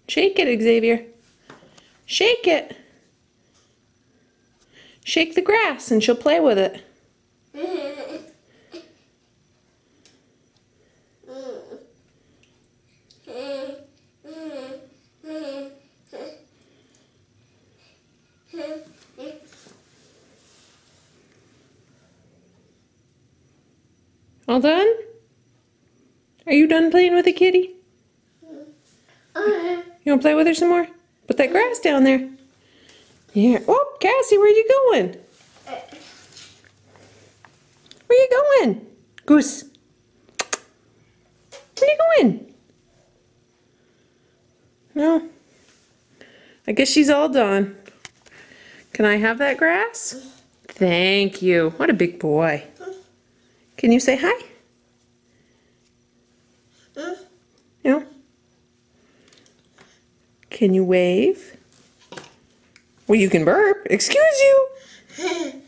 Shake it, Xavier. Shake it. Shake the grass and she'll play with it. All done? Are you done playing with the kitty? You want to play with her some more? Put that grass down there. Here. Oh, Cassie, where are you going? Where you going? Goose. Where you going? No. I guess she's all done. Can I have that grass? Thank you. What a big boy. Can you say hi? No? Can you wave? Well, you can burp. Excuse you.